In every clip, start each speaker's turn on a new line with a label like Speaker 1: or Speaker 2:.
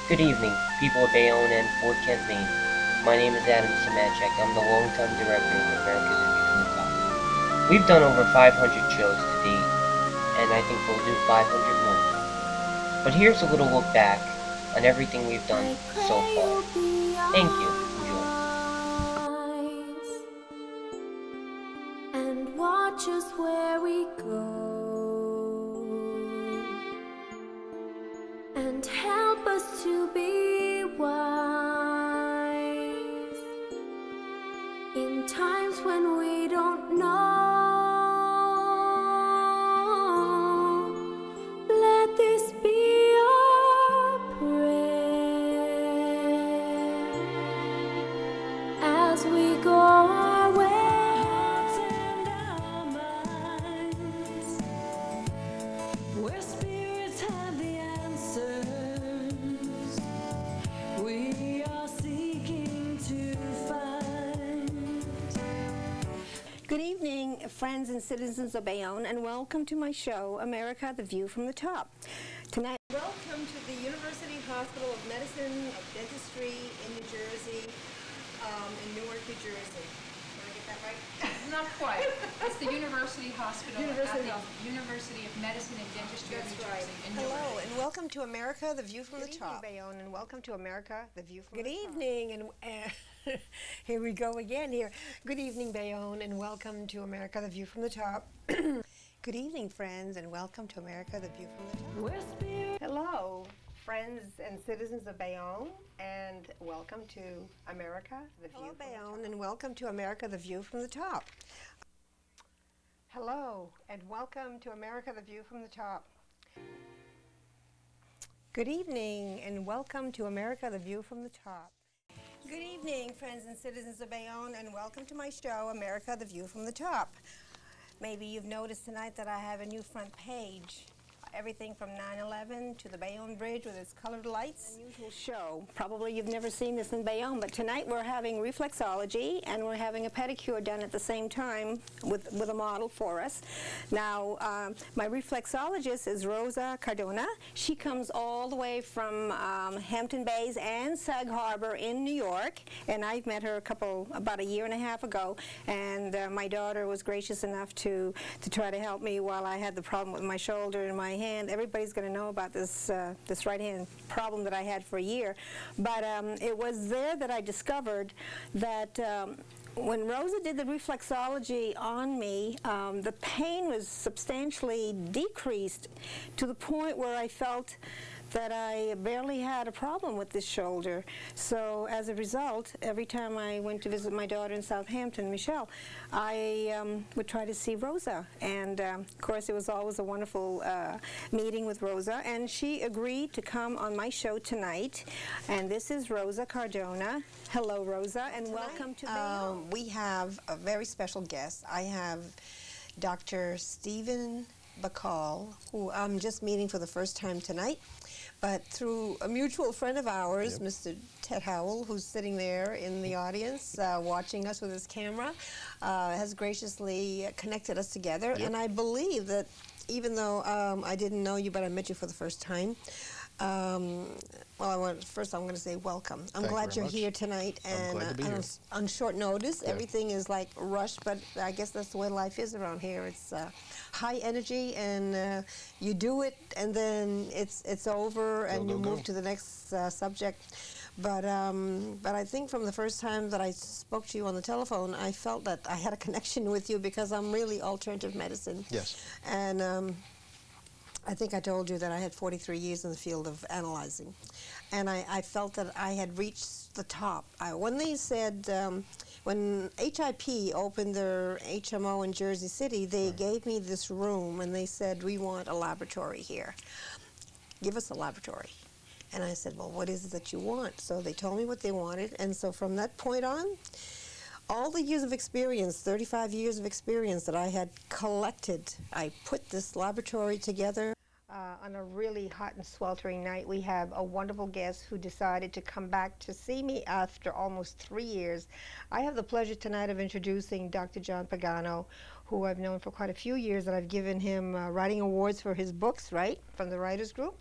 Speaker 1: Good evening, people of Bayonne and Fort Kent, Maine. My name is Adam Samachek. I'm the longtime director of America's View from the Top. We've done over 500 shows to date, and I think we'll do 500 more. But here's a little look back on everything we've done so far. Thank you. Enjoy.
Speaker 2: And watch us where we go, and help us to be wise in times when we don't know. Let this be our prayer as we go our way. Where spirits have the answers, we are seeking to find.
Speaker 3: Good evening, friends and citizens of Bayonne, and welcome to my show, America, The View from the Top. Tonight, welcome to the University Hospital of Medicine of Dentistry in New Jersey, in Newark, New Jersey. Did I get that right?
Speaker 4: Not quite. It's the University Hospital
Speaker 3: University.
Speaker 4: at the University of Medicine and Dentistry of New Jersey. In
Speaker 3: Hello,
Speaker 4: Newark.
Speaker 3: and welcome to America, The View from the Top. Good evening, Bayonne, and welcome to America, The View from the Top. Good evening, and here we go again here. Good evening, Bayonne, and welcome to America, The View from the Top. Good evening, friends, and welcome to America, The View from the Top.
Speaker 2: Where spirits
Speaker 3: Hello, friends and citizens of Bayonne, and welcome to America, The View from the Top. Bayonne, and welcome to America, The View from the Top. Hello, and welcome to America, The View from the Top. Good evening, and welcome to America, The View from the Top. Good evening, friends and citizens of Bayonne, and welcome to my show, America, The View from the Top. Maybe you've noticed tonight that I have a new front page. Everything from 9/11 to the Bayonne Bridge with its colored lights. Unusual show. Probably you've never seen this in Bayonne, but tonight we're having reflexology and we're having a pedicure done at the same time with a model for us. Now, my reflexologist is Rosa Cardona. She comes all the way from Hampton Bays and Sag Harbor in New York, and I've met her about a year and a half ago, and my daughter was gracious enough to try to help me while I had the problem with my shoulder and my hand. Everybody's going to know about this this right hand problem that I had for a year, but it was there that I discovered that when Rosa did the reflexology on me, the pain was substantially decreased to the point where I felt that I barely had a problem with this shoulder. So as a result, every time I went to visit my daughter in Southampton, Michelle, I would try to see Rosa. And of course, it was always a wonderful meeting with Rosa. And she agreed to come on my show tonight. And this is Rosa Cardona. Hello, Rosa, and welcome to Bayonne.
Speaker 5: We have a very special guest. I have Dr. Stephen Bacall, who I'm just meeting for the first time tonight. But through a mutual friend of ours, Mr. Ted Howell, who's sitting there in the audience watching us with his camera, has graciously connected us together. And I believe that even though I didn't know you, but I met you for the first time, first I'm going to say welcome. I'm glad you're here tonight, and on short notice. Everything is like rushed, but I guess that's the way life is around here. It's high energy, and you do it, and then it's over, and you move to the next subject. But I think from the first time that I spoke to you on the telephone, I felt that I had a connection with you because I'm really alternative medicine.
Speaker 6: Yes.
Speaker 5: And I think I told you that I had 43 years in the field of analyzing, and I felt that I had reached the top. When they said, when HIP opened their HMO in Jersey City, they gave me this room, and they said, we want a laboratory here. Give us a laboratory. And I said, well, what is it that you want? So they told me what they wanted, and so from that point on, all the years of experience, 35 years of experience that I had collected, I put this laboratory together on a really
Speaker 3: really hot and sweltering night, we have a wonderful guest who decided to come back to see me after almost 3 years. I have the pleasure tonight of introducing Dr. John Pagano, who I've known for quite a few years, and I've given him writing awards for his books, right, from the Writers Group.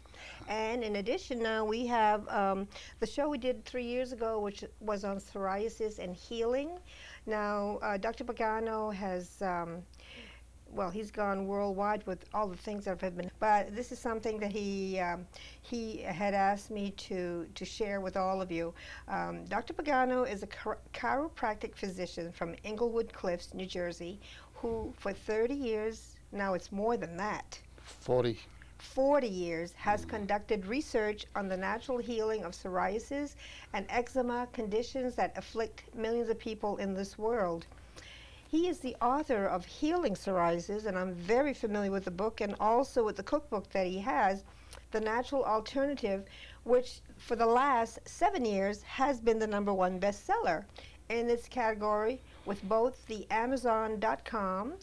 Speaker 3: And in addition, now we have the show we did 3 years ago, which was on psoriasis and healing. Now, Dr. Pagano has well, he's gone worldwide with all the things that have been, but this is something that he had asked me to share with all of you. Dr. Pagano is a chiropractic physician from Englewood Cliffs, New Jersey, who for 30 years, now it's more than that,
Speaker 6: 40
Speaker 3: years, has conducted research on the natural healing of psoriasis and eczema, conditions that afflict millions of people in this world. He is the author of Healing Psoriasis, and I'm very familiar with the book and also with the cookbook that he has, The Natural Alternative, which for the last 7 years has been the #1 bestseller in its category with both the Amazon.com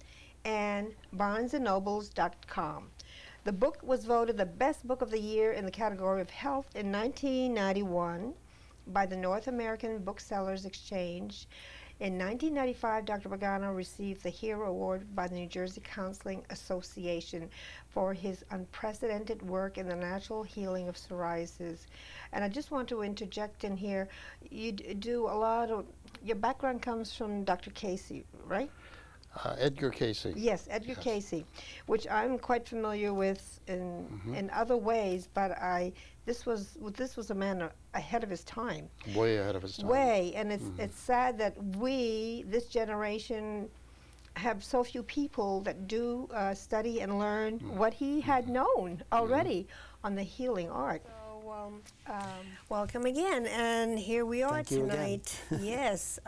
Speaker 3: and BarnesandNobles.com. The book was voted the best book of the year in the category of health in 1991 by the North American Booksellers Exchange. In 1995, Dr. Pagano received the Hero Award by the New Jersey Counseling Association for his unprecedented work in the natural healing of psoriasis. And I just want to interject in here, you do a lot of, your background comes from Dr. Casey, right?
Speaker 6: Edgar Casey.
Speaker 3: Yes, Edgar Casey, which I'm quite familiar with in other ways, but this was a man ahead of his time.
Speaker 6: Way ahead of his time.
Speaker 3: Way, and it's sad that we, this generation, have so few people that do study and learn what he had known already on the healing art. Welcome again, and here we are
Speaker 7: Thank you
Speaker 3: tonight. Yes.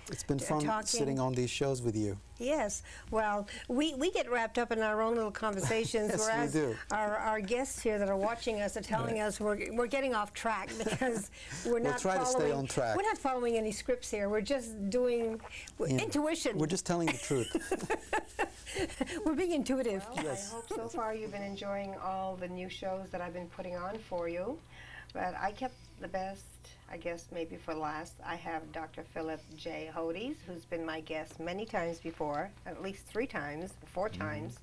Speaker 7: It's been fun sitting on these shows with you.
Speaker 3: Yes. Well, we get wrapped up in our own little conversations,
Speaker 7: Yes,
Speaker 3: whereas
Speaker 7: we do.
Speaker 3: our guests here that are watching us are telling us we're getting off track because we're not
Speaker 7: try to stay on track.
Speaker 3: We're not following any scripts here. We're just doing intuition.
Speaker 7: We're just telling the truth.
Speaker 3: We're being intuitive. Well,
Speaker 7: Yes.
Speaker 3: I hope so far you've been enjoying all the new shows that I've been putting on for you. But I kept the best, I guess, maybe for last. I have Dr. Philip J. Hodes, who's been my guest many times before, at least 3 times, 4 times.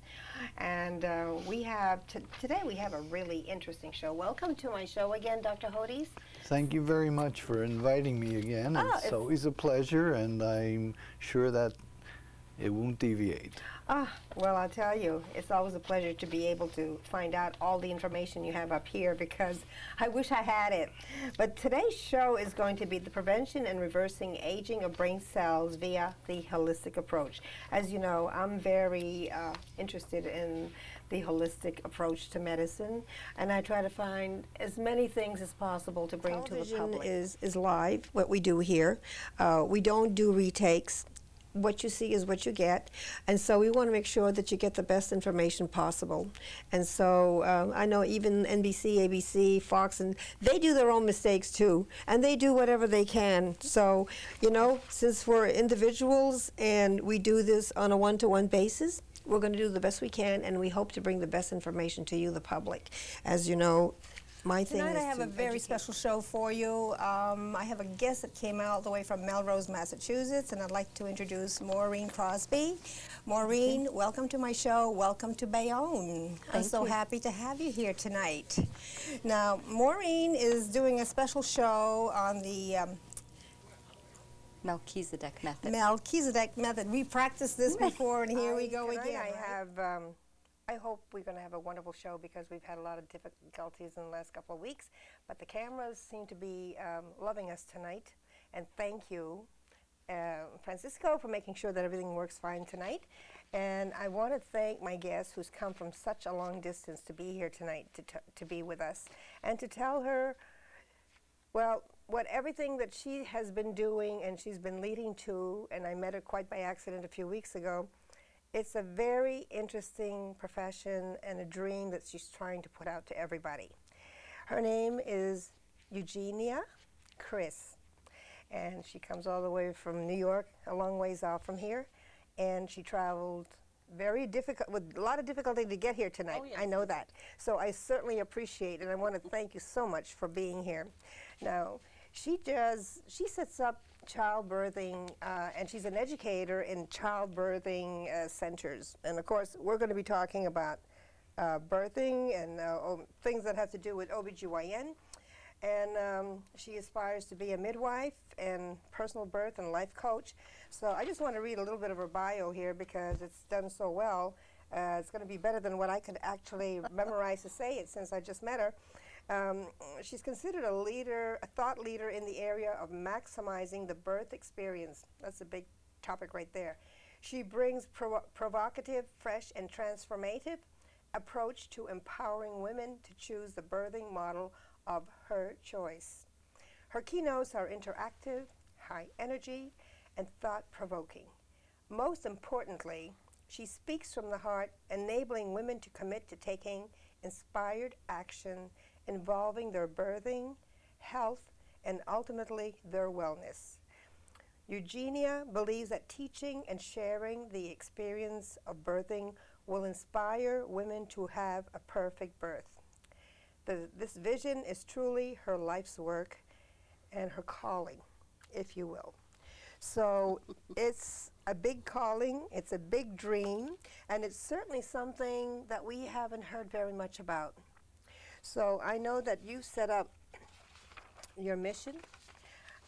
Speaker 3: And we have, today we have a really interesting show. Welcome to my show again, Dr. Hodes.
Speaker 8: Thank you very much for inviting me again. It's always a pleasure, and I'm sure that it won't deviate.
Speaker 3: Well, I'll tell you, it's always a pleasure to be able to find out all the information you have up here because I wish I had it. But today's show is going to be the prevention and reversing aging of brain cells via the holistic approach. As you know, I'm very interested in the holistic approach to medicine, and I try to find as many things as possible to bring to the public. Television is live, what we do here. We don't do retakes. What you see is what you get, and so we want to make sure that you get the best information possible. And so I know even NBC, ABC, Fox, and they do their own mistakes too, and they do whatever they can. So, you know, since we're individuals and we do this on a one-to-one basis, we're going to do the best we can, and we hope to bring the best information to you, the public. As you know, my thing
Speaker 5: Tonight
Speaker 3: is
Speaker 5: I have a very special show for you. I have a guest that came out all the way from Melrose, Massachusetts, and I'd like to introduce Maureen Crosby. Maureen, welcome to my show. Welcome to Bayonne. I'm so happy to have you here tonight. Now, Maureen is doing a special show on the
Speaker 9: Melchizedek method.
Speaker 5: Melchizedek method. We practiced this before, and here we go again.
Speaker 3: I hope we're going to have a wonderful show because we've had a lot of difficulties in the last couple of weeks. But the cameras seem to be loving us tonight. And thank you, Francisco, for making sure that everything works fine tonight. And I want to thank my guest who's come from such a long distance to be here tonight to be with us and to tell her, well, what everything that she has been doing and she's been leading to, and I met her quite by accident a few weeks ago. It's a very interesting profession and a dream that she's trying to put out to everybody. Her name is Eugenia Chris, and she comes all the way from New York, a long ways out from here, and she traveled very difficult, with a lot of difficulty to get here tonight.
Speaker 9: Oh, yes.
Speaker 3: I know that. So I certainly appreciate it, and I want to thank you so much for being here. Now, she sets up childbirthing, and she's an educator in childbirthing centers. And of course, we're going to be talking about birthing and things that have to do with OBGYN. And she aspires to be a midwife and personal birth and life coach. So I just want to read a little bit of her bio here because it's done so well. It's going to be better than what I could actually memorize to say it since I just met her. She's considered a leader, a thought leader in the area of maximizing the birth experience. That's a big topic right there. She brings provocative, fresh, and transformative approach to empowering women to choose the birthing model of her choice. Her keynotes are interactive, high energy, and thought-provoking. Most importantly, she speaks from the heart, enabling women to commit to taking inspired action involving their birthing, health, and ultimately their wellness. Eugenia believes that teaching and sharing the experience of birthing will inspire women to have a perfect birth. This vision is truly her life's work and her calling, if you will. So it's a big calling, it's a big dream, and it's certainly something that we haven't heard very much about. So I know that you set up your mission,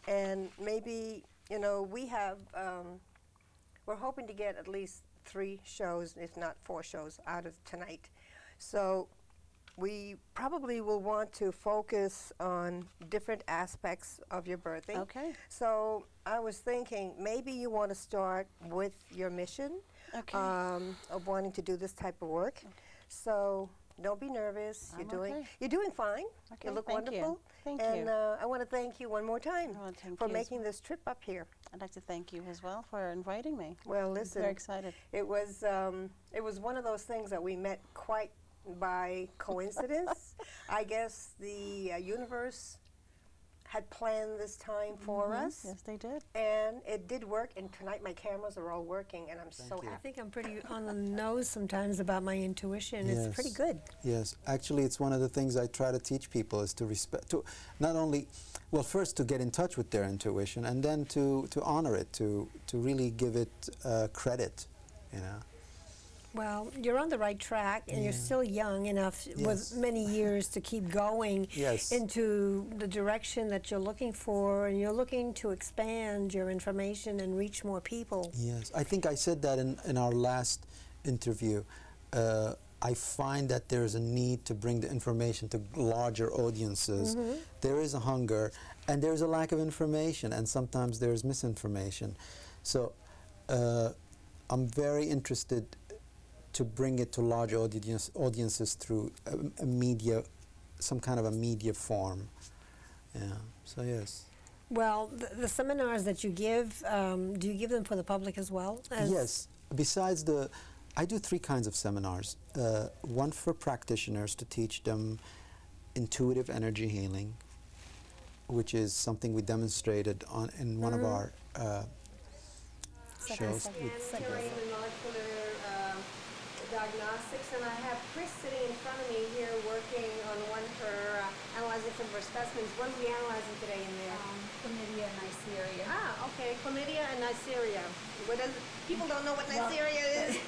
Speaker 3: and maybe, you know, we have, we're hoping to get at least 3 shows, if not 4 shows, out of tonight. So we probably will want to focus on different aspects of your birthing.
Speaker 9: Okay.
Speaker 3: So I was thinking maybe you want to start with your mission of wanting to do this type of work. Okay. So don't be nervous. You're doing fine.
Speaker 9: Okay,
Speaker 3: You look
Speaker 9: thank
Speaker 3: wonderful.
Speaker 9: you. Thank
Speaker 3: and
Speaker 9: you.
Speaker 3: I want to thank you one more time for
Speaker 9: you
Speaker 3: making this trip up here.
Speaker 9: I'd like to thank you as well for inviting me.
Speaker 3: Well, listen,
Speaker 9: I'm very excited.
Speaker 3: It was one of those things that we met quite by coincidence. I guess the universe had planned this time for us.
Speaker 9: Yes, they did.
Speaker 3: And it did work, and tonight my cameras are all working, and I'm so
Speaker 5: I
Speaker 3: happy.
Speaker 5: think I'm pretty on the nose sometimes about my intuition.
Speaker 7: Yes.
Speaker 5: It's pretty good.
Speaker 7: Yes, actually, it's one of the things I try to teach people is to respect, to not only, well, first to get in touch with their intuition, and then to honor it, to really give it credit, you know.
Speaker 5: Well, you're on the right track, and you're still young enough with many years to keep going into the direction that you're looking for, and you're looking to expand your information and reach more people.
Speaker 7: Yes, I think I said that in our last interview. I find that there's a need to bring the information to larger audiences. There is a hunger, and there's a lack of information, and sometimes there's misinformation. So I'm very interested to bring it to large audiences through a media, some kind of a media form. Yeah, so yes.
Speaker 5: Well, the seminars that you give, do you give them for the public as well?
Speaker 7: Yes, besides I do 3 kinds of seminars. One for practitioners to teach them intuitive energy healing, which is something we demonstrated in one of our shows.
Speaker 3: Diagnostics, and I have Chris sitting in front of me here working on one for analyzing some of her specimens. What are we analyzing today in there?
Speaker 4: Chlamydia and Neisseria.
Speaker 3: Ah, okay, chlamydia and Neisseria. People don't know what Neisseria is.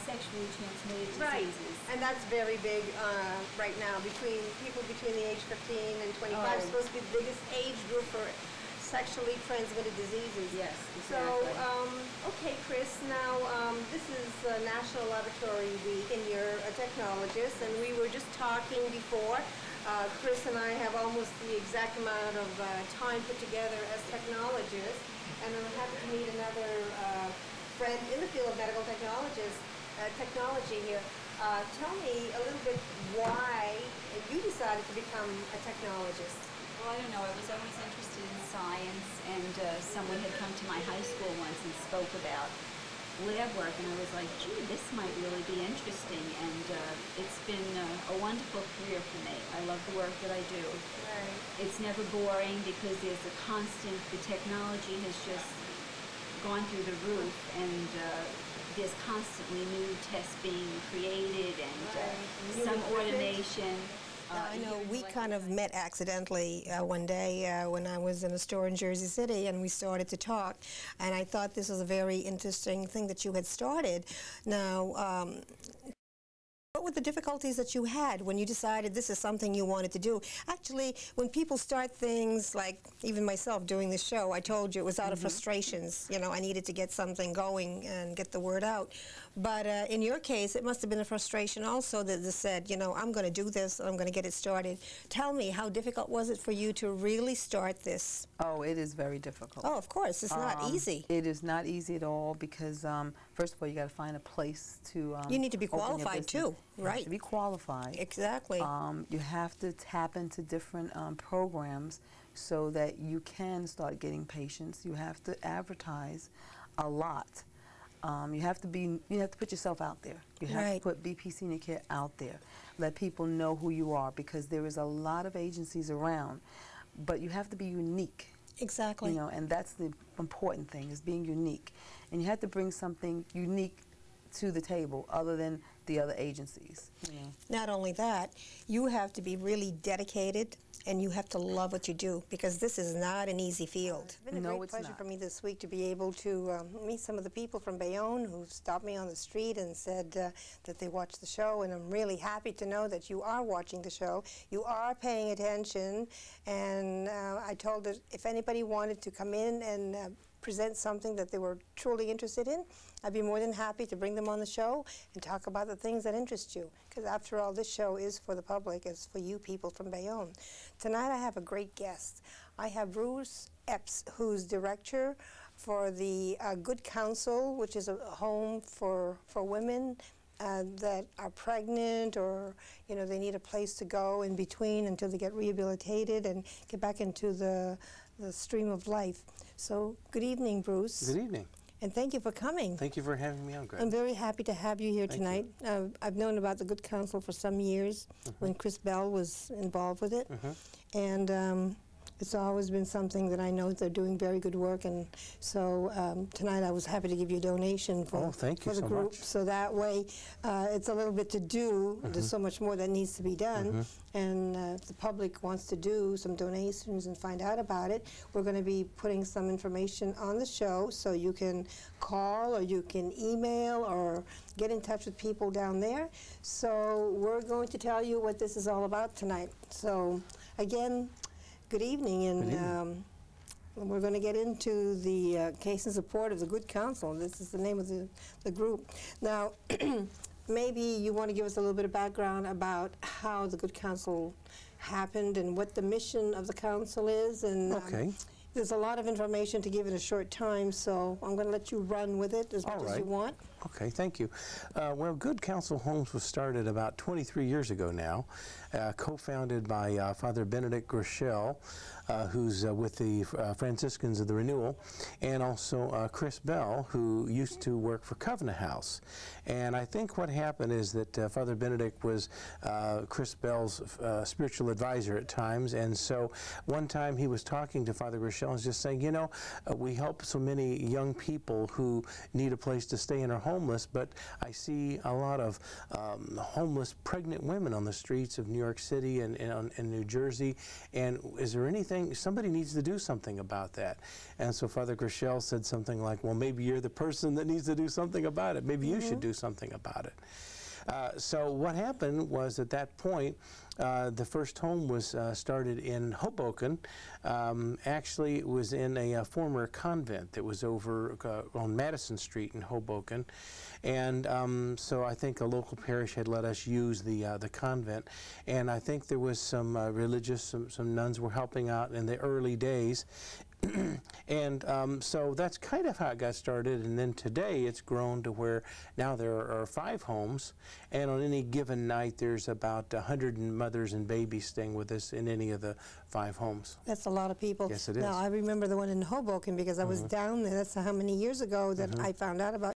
Speaker 10: Sexually transmitted
Speaker 3: Right,
Speaker 10: diseases.
Speaker 3: and that's very big right now. People between the age 15 and 25 is supposed to be the biggest age group for sexually transmitted diseases.
Speaker 10: Yes,
Speaker 3: So, okay, Chris, now this is National Laboratory Week, and you're a technologist, and we were just talking before. Chris and I have almost the exact amount of time put together as technologists, and I'm happy to meet another friend in the field of medical technology here. Tell me a little bit why you decided to become a technologist.
Speaker 10: Well, I don't know. I was always interested in science, and someone had come to my high school once and spoke about lab work, and I was like, gee, this might really be interesting, and it's been a wonderful career for me. I love the work that I do.
Speaker 3: Right.
Speaker 10: It's never boring because there's a constant, the technology has just gone through the roof, and there's constantly new tests being created and some automation.
Speaker 3: I know we kind of met accidentally one day when I was in a store in Jersey City, and we started to talk, and I thought this was a very interesting thing that you had started. Now, what were the difficulties that you had when you decided this is something you wanted to do? Actually, when people start things, like even myself doing this show, I told you it was out of frustrations. You know, I needed to get something going and get the word out. But in your case, it must have been a frustration also that said, you know, I'm going to do this, I'm going to get it started. Tell me, how difficult was it for you to really start this?
Speaker 11: Oh, it is very difficult.
Speaker 3: Oh, of course. It's not easy.
Speaker 11: It is not easy at all because, first of all, you got to find a place to
Speaker 3: you need to be qualified, too.
Speaker 11: You
Speaker 3: right.
Speaker 11: have to be qualified.
Speaker 3: Exactly.
Speaker 11: You have to tap into different programs so that you can start getting patients. You have to advertise a lot. You have to put yourself out there. You have to put BP Senior Care out there. Let people know who you are, because there is a lot of agencies around, but you have to be unique.
Speaker 3: Exactly.
Speaker 11: You know, and that's the important thing, is being unique. And you have to bring something unique to the table other than the other agencies. You know.
Speaker 3: Not only that, you have to be really dedicated, and you have to love what you do, because this is not an easy field. It's been a great pleasure for me this week to be able to meet some of the people from Bayonne who stopped me on the street and said that they watched the show, and I'm really happy to know that you are watching the show. You are paying attention, and I told that if anybody wanted to come in and present something that they were truly interested in, I'd be more than happy to bring them on the show and talk about the things that interest you. Because after all, this show is for the public, it's for you people from Bayonne. Tonight I have a great guest. I have Bruce Epps, who's director for the Good Counsel, which is a home for women that are pregnant, or you know, they need a place to go in between until they get rehabilitated and get back into the stream of life. So good evening, Bruce.
Speaker 12: Good evening.
Speaker 3: And thank you for coming.
Speaker 12: Thank you for having me on, Greg.
Speaker 3: I'm very happy to have you here tonight. I've known about the Good Counsel for some years when Chris Bell was involved with it. And it's always been something that I know they're doing very good work. And so tonight I was happy to give you a donation for, for the group. So that way it's a little bit to do. There's so much more that needs to be done. And if the public wants to do some donations and find out about it, we're going to be putting some information on the show, so you can call or you can email or get in touch with people down there. So we're going to tell you what this is all about tonight. So again, good evening, and we're going to get into the case in support of the Good Counsel. This is the name of the group. Now, maybe you want to give us a little bit of background about how the Good Counsel happened and what the mission of the council is. And there's a lot of information to give in a short time, so I'm going to let you run with it as much as you want.
Speaker 12: Okay, thank you. Well, Good Counsel Homes was started about 23 years ago now, co-founded by Father Benedict Groeschel, who's with the Franciscans of the Renewal, and also Chris Bell, who used to work for Covenant House. And I think what happened is that Father Benedict was Chris Bell's spiritual advisor at times, and so one time he was talking to Father Groeschel and was just saying, you know, we help so many young people who need a place to stay and are homeless, but I see a lot of homeless pregnant women on the streets of New York City and New Jersey, and is there anything, somebody needs to do something about that. And so Father Groeschel said something like, well, maybe you're the person that needs to do something about it. Maybe you should do something about it. So what happened was, at that point, the first home was started in Hoboken. Actually, it was in a former convent that was over on Madison Street in Hoboken. And so I think a local parish had let us use the convent. And I think there was some religious, some nuns were helping out in the early days. And so that's kind of how it got started, and then today it's grown to where now there are 5 homes, and on any given night there's about 100 mothers and babies staying with us in any of the 5 homes.
Speaker 3: That's a lot of people.
Speaker 12: Yes, it is.
Speaker 3: Now, I remember the one in Hoboken because I was down there. That's how many years ago that I found out about